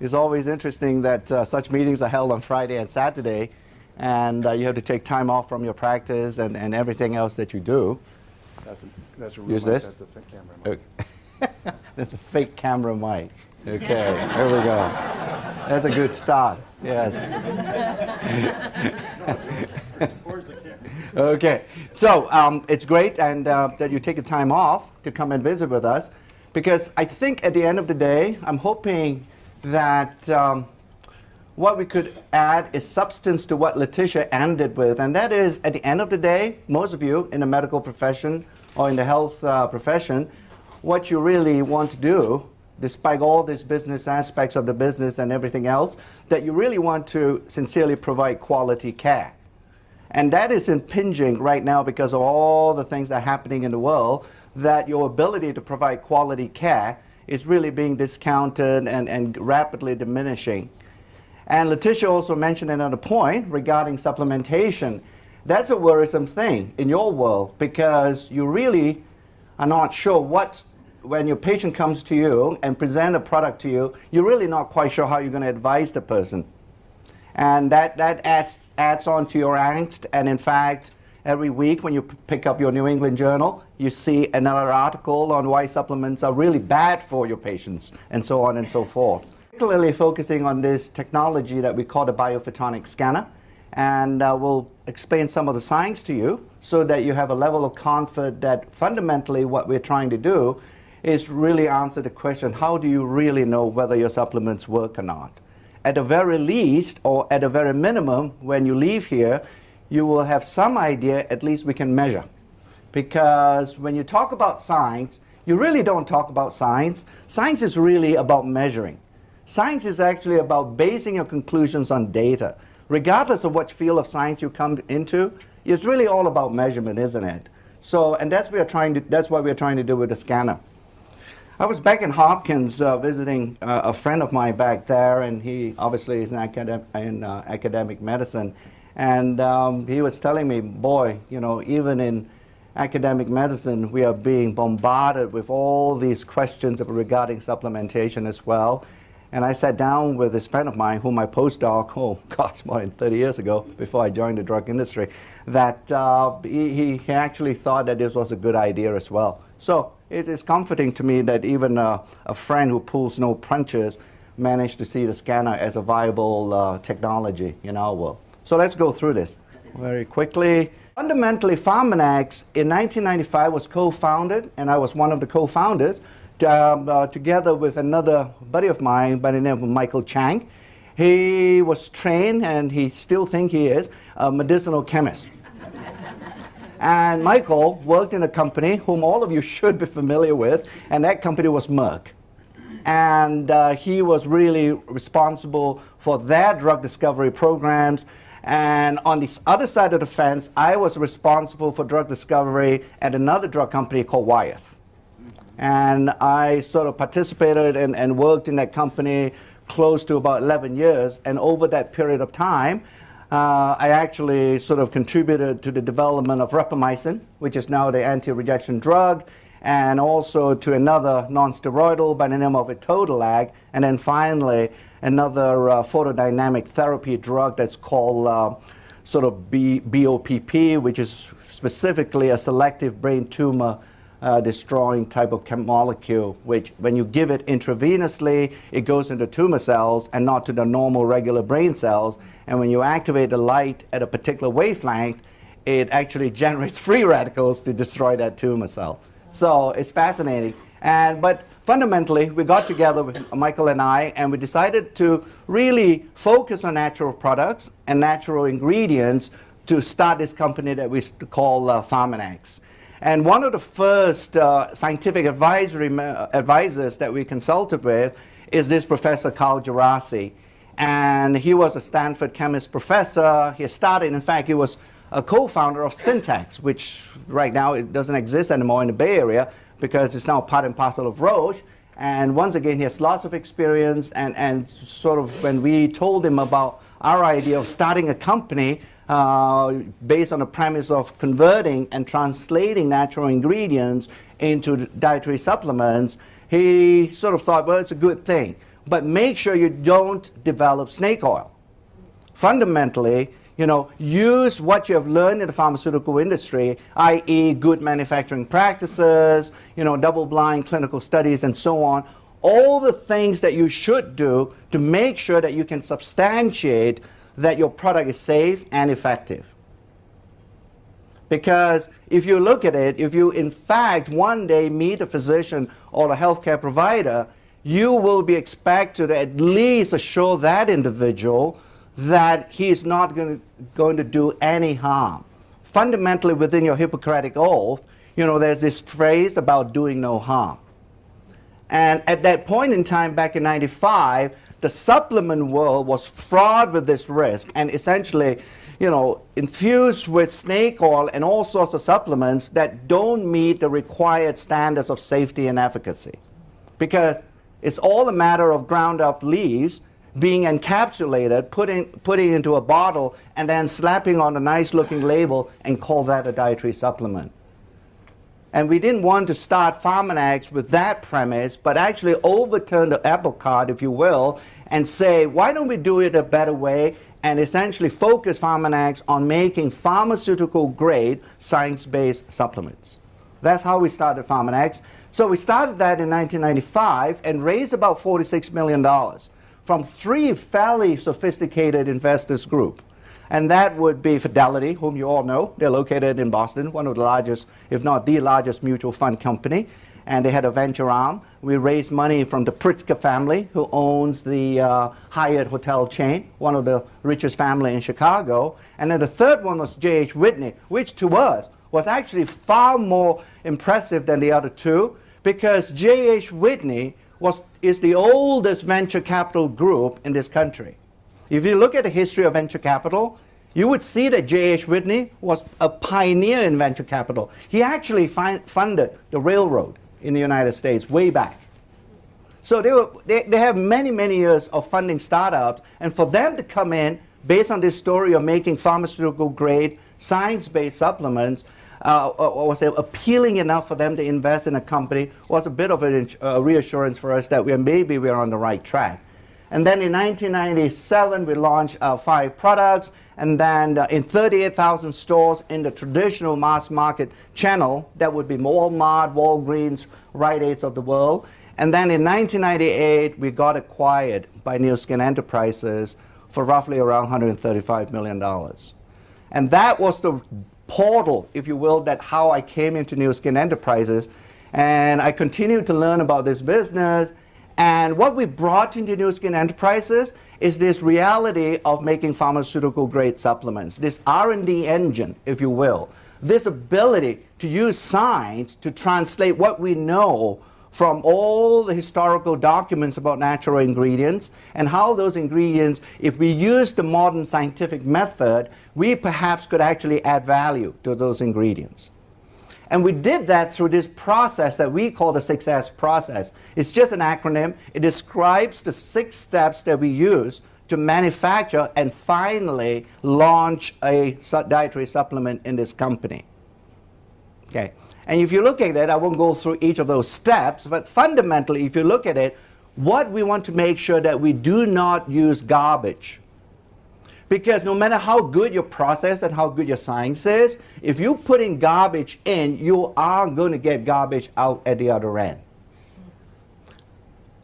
It's always interesting that such meetings are held on Friday and Saturday, and you have to take time off from your practice and everything else that you do. That's a real Use mic. this? That's a fake camera mic. Okay. That's a fake camera mic. Okay, there we go. That's a good start. Yes. Okay, so it's great and that you take the time off to come and visit with us, because I think at the end of the day, I'm hoping that what we could add is substance to what Letitia ended with, and that is, at the end of the day, most of you in the medical profession or in the health profession, what you really want to do, despite all these business aspects of the business and everything else, that you really want to sincerely provide quality care. And that is impinging right now because of all the things that are happening in the world, that your ability to provide quality care is really being discounted and rapidly diminishing. And Letitia also mentioned another point regarding supplementation. That's a worrisome thing in your world, because you really are not sure when your patient comes to you and present a product to you, you're really not quite sure how you're going to advise the person. And that adds on to your angst. And in fact, every week when you pick up your New England Journal, you see another article on why supplements are really bad for your patients, and so on and so forth. Particularly focusing on this technology that we call the biophotonic scanner. And we'll explain some of the science to you so that you have a level of comfort that fundamentally what we're trying to do is really answer the question, how do you really know whether your supplements work or not? At the very least, or at the very minimum, when you leave here, you will have some idea, at least we can measure. Because when you talk about science, you really don't talk about science. Science is really about measuring. Science is actually about basing your conclusions on data. Regardless of what field of science you come into, it's really all about measurement, isn't it? So, and that's what we're trying to do with the scanner. I was back in Hopkins visiting a friend of mine back there, and he obviously is in academic medicine. And he was telling me, boy, you know, even in academic medicine, we are being bombarded with all these questions regarding supplementation as well. And I sat down with this friend of mine, whom I postdoc, oh gosh, more than 30 years ago, before I joined the drug industry, that he actually thought that this was a good idea as well. So it is comforting to me that even a friend who pulls no punches managed to see the scanner as a viable technology in our world. So let's go through this very quickly. Fundamentally, Pharmanex in 1995 was co-founded, and I was one of the co-founders, together with another buddy of mine by the name of Michael Chang. He was trained, and he still thinks he is, a medicinal chemist. And Michael worked in a company whom all of you should be familiar with, and that company was Merck. And he was really responsible for their drug discovery programs. And on the other side of the fence, I was responsible for drug discovery at another drug company called Wyeth. And I sort of participated and worked in that company close to about 11 years. And over that period of time, I actually sort of contributed to the development of rapamycin, which is now the anti-rejection drug, and also to another non-steroidal by the name of Etodolag, and then finally another photodynamic therapy drug that's called sort of BOPP, which is specifically a selective brain tumor destroying type of molecule, which when you give it intravenously, it goes into tumor cells and not to the normal regular brain cells. And when you activate the light at a particular wavelength, it actually generates free radicals to destroy that tumor cell. So it's fascinating. But fundamentally, we got together with Michael and I, and we decided to really focus on natural products and natural ingredients to start this company that we call Pharmanex. And one of the first scientific advisors that we consulted with is this Professor Carl Gerasi. And he was a Stanford chemist professor. He started, in fact, he was a co-founder of Syntax, which right now it doesn't exist anymore in the Bay Area because it's now part and parcel of Roche. And once again, he has lots of experience. And sort of when we told him about our idea of starting a company based on the premise of converting and translating natural ingredients into dietary supplements, he sort of thought, well, it's a good thing. but make sure you don't develop snake oil. Fundamentally, use what you have learned in the pharmaceutical industry, i.e. good manufacturing practices, double-blind clinical studies, and so on. All the things that you should do to make sure that you can substantiate that your product is safe and effective. Because if you look at it, if you in fact one day meet a physician or a healthcare provider, you will be expected to at least assure that individual that he is not going to do any harm. Fundamentally, within your Hippocratic Oath, there's this phrase about doing no harm. And at that point in time, back in '95, the supplement world was fraught with this risk, and essentially, infused with snake oil and all sorts of supplements that don't meet the required standards of safety and efficacy. Because it's all a matter of ground up leaves being encapsulated, putting into a bottle, and then slapping on a nice looking label and call that a dietary supplement. And we didn't want to start Pharmanex with that premise, but actually overturn the apple cart, if you will, and say, why don't we do it a better way, and essentially focus Pharmanex on making pharmaceutical grade science-based supplements. That's how we started Pharmanex. So we started that in 1995 and raised about $46 million from 3 fairly sophisticated investors group. And that would be Fidelity, whom you all know. They're located in Boston, one of the largest, if not the largest mutual fund company. And they had a venture arm. We raised money from the Pritzker family, who owns the Hyatt hotel chain, one of the richest family in Chicago. And then the third one was J.H. Whitney, which to us was actually far more impressive than the other two, because J.H. Whitney is the oldest venture capital group in this country. If you look at the history of venture capital, you would see that J.H. Whitney was a pioneer in venture capital. He actually funded the railroad in the United States way back. So they have many, many years of funding startups, and for them to come in based on this story of making pharmaceutical grade science-based supplements was appealing enough for them to invest in a company was a bit of a reassurance for us that maybe we're on the right track. And then in 1997, we launched 5 products, and then in 38,000 stores in the traditional mass market channel, that would be Walmart, Walgreens, Rite Aids of the world. And then in 1998, we got acquired by New Skin Enterprises for roughly around $135 million. And that was the portal, if you will, that how I came into New Skin Enterprises. And I continued to learn about this business. And what we brought into New Skin Enterprises is this reality of making pharmaceutical grade supplements, this R&D engine, if you will, this ability to use science to translate what we know from all the historical documents about natural ingredients, and how those ingredients, if we use the modern scientific method, we perhaps could actually add value to those ingredients. And we did that through this process that we call the 6S process. It's just an acronym. It describes the 6 steps that we use to manufacture and finally launch a dietary supplement in this company. Okay. And if you look at it, I won't go through each of those steps, but fundamentally, if you look at it, what we want to make sure that we do not use garbage. Because no matter how good your process and how good your science is, if you put in garbage in, you are going to get garbage out at the other end.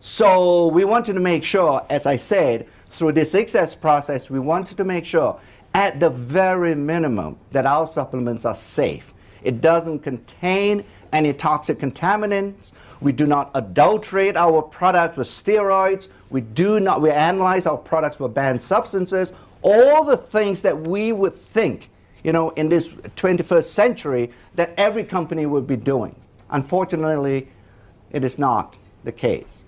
So we wanted to make sure, as I said, through this 6S process, we wanted to make sure, at the very minimum, that our supplements are safe. It doesn't contain any toxic contaminants. We do not adulterate our products with steroids. We analyze our products with banned substances. All the things that we would think, in this 21st century, that every company would be doing. Unfortunately, it is not the case.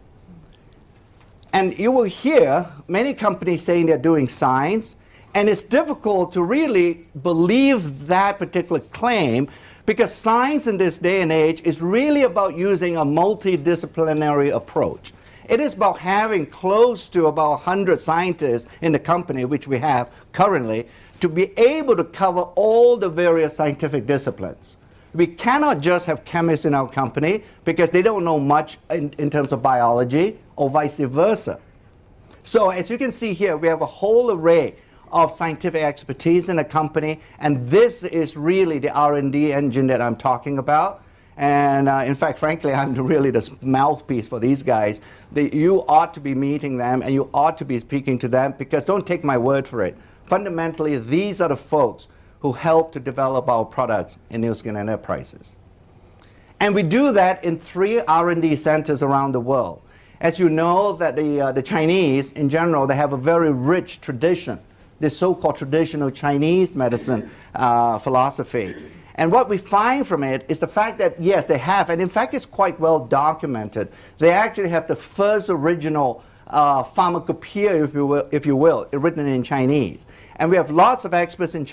And you will hear many companies saying they're doing science, and it's difficult to really believe that particular claim, because science in this day and age is really about using a multidisciplinary approach. It is about having close to about 100 scientists in the company, which we have currently, to be able to cover all the various scientific disciplines. We cannot just have chemists in our company because they don't know much in terms of biology or vice versa. So as you can see here, we have a whole array of scientific expertise in a company, and this is really the R&D engine that I'm talking about. And in fact, frankly, I'm really the mouthpiece for these guys. You ought to be meeting them, and you ought to be speaking to them, because don't take my word for it. Fundamentally, these are the folks who help to develop our products in Nu Skin Enterprises. And we do that in 3 R&D centers around the world. As you know, that the Chinese, in general, they have a very rich tradition, this so-called traditional Chinese medicine philosophy. And what we find from it is the fact that, yes, they have, and in fact it's quite well documented, they actually have the first original pharmacopoeia, if you will, written in Chinese. And we have lots of experts in China